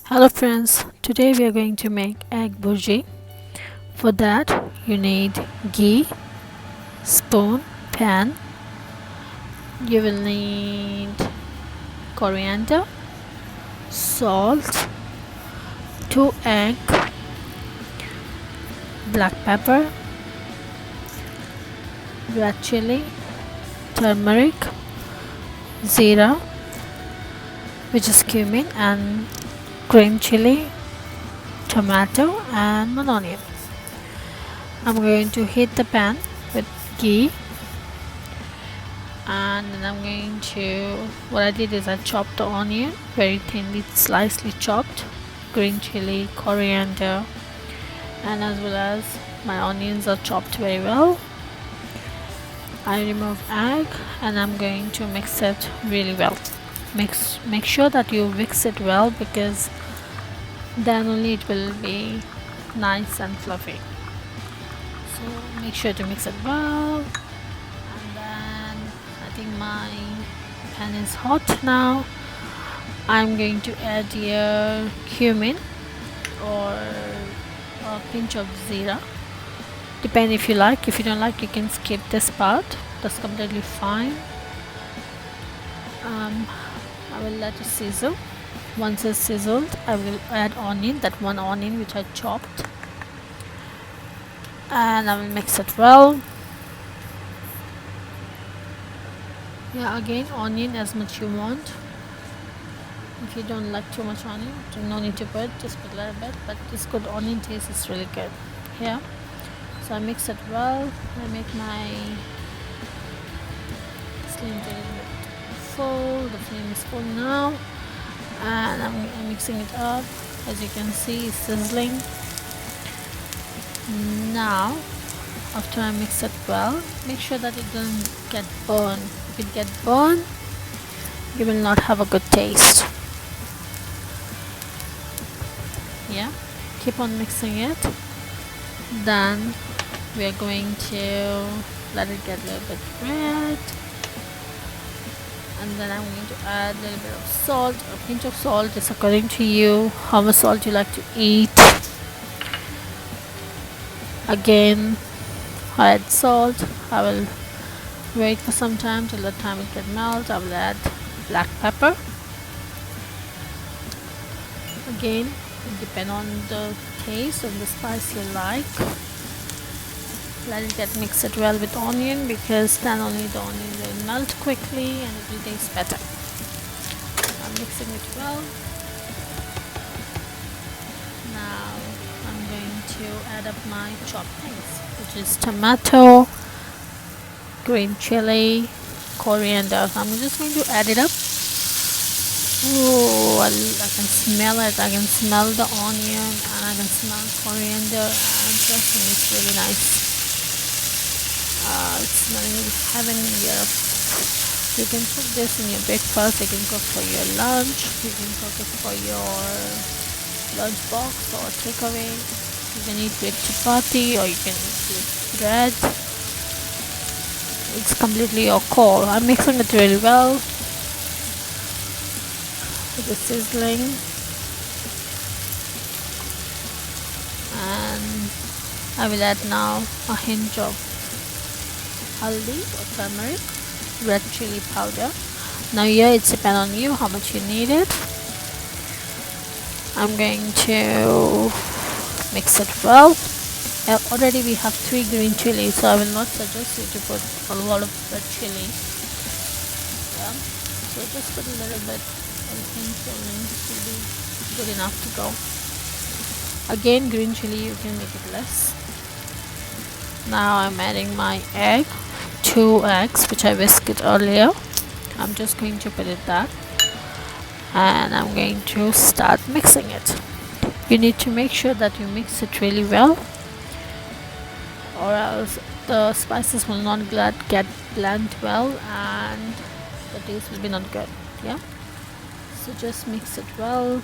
Hello friends, today we are going to make egg bhurji. For that you need ghee, spoon, pan. You will need coriander, salt, 2 egg, black pepper, red chili, turmeric, zira, which is cumin, and green chili, tomato, and one onion. I'm going to heat the pan with ghee, and then I'm going to, what I did is I chopped the onion very thinly, slicely chopped, green chili, coriander, and as well as my onions are chopped very well. I remove egg and I'm going to mix it really well. Make sure that you mix it well, because then only it will be nice and fluffy. So make sure to mix it well. And then I think my pan is hot now. I'm going to add here cumin or a pinch of zira, depend if you like. If you don't like, you can skip this part, that's completely fine. I will let it sizzle. Once it's sizzled, I will add onion, that one onion which I chopped, and I will mix it well. Yeah, again onion as much you want. If you don't like too much onion, no need to put, just put a little bit, but this good onion taste is really good. Yeah, so I mix it well. I make my flame a little bit full. The flame is full now, and I'm mixing it up. As you can see, it's sizzling. Now after I mix it well, make sure that it doesn't get burned. If it gets burned, you will not have a good taste. Yeah, keep on mixing it. Then we are going to let it get a little bit red, and then I'm going to add a little bit of salt. A pinch of salt is according to you, how much salt you like to eat. Again, I add salt. I will wait for some time till the time it gets melt. I will add black pepper. Again, it depends on the taste and the spice you like. Let it get mixed well with onion, because then only the onion will melt quickly and it will taste better. I'm mixing it well. Now I'm going to add up my chopped things, which is tomato, green chili, coriander. I'm just going to add it up. Oh, I can smell it. I can smell the onion and I can smell coriander, and trust me, it's really nice. It's smelling really heavenly here. You can cook this in your breakfast, you can cook for your lunch, you can cook it for your lunch box or takeaway. You can eat with chapati or you can eat with bread. It's completely your call. I'm mixing it really well. It is sizzling, and I will add now a hint of haldi or turmeric, red chili powder. Now here it's depend on you how much you need it. I'm going to mix it well. Already we have 3 green chilies, so I will not suggest you to put a lot of red chili. Yeah, so just put a little bit. I think only will be good enough to go. Again, green chili you can make it less. Now I'm adding my egg, 2 eggs which I whisked earlier. I'm just going to put it that, and I'm going to start mixing it. You need to make sure that you mix it really well, or else the spices will not get blend well and the taste will be not good. Yeah, so just mix it well.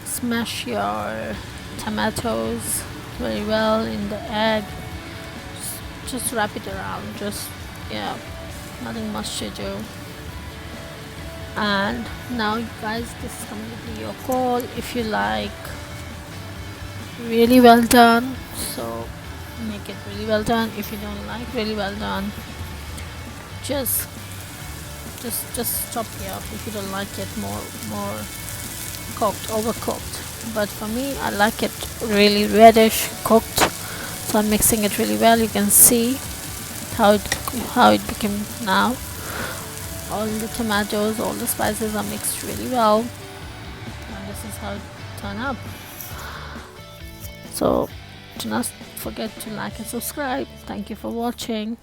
Smash your tomatoes very well in the egg. Just wrap it around. Just, yeah, nothing much to do. And now guys, this is going to be your call. If you like really well done, so make it really well done. If you don't like really well done, just stop here. If you don't like it more cooked, overcooked. But for me, I like it really reddish cooked, so I'm mixing it really well. You can see how it became now. All the tomatoes, all the spices are mixed really well, and this is how it turned up. So do not forget to like and subscribe. Thank you for watching.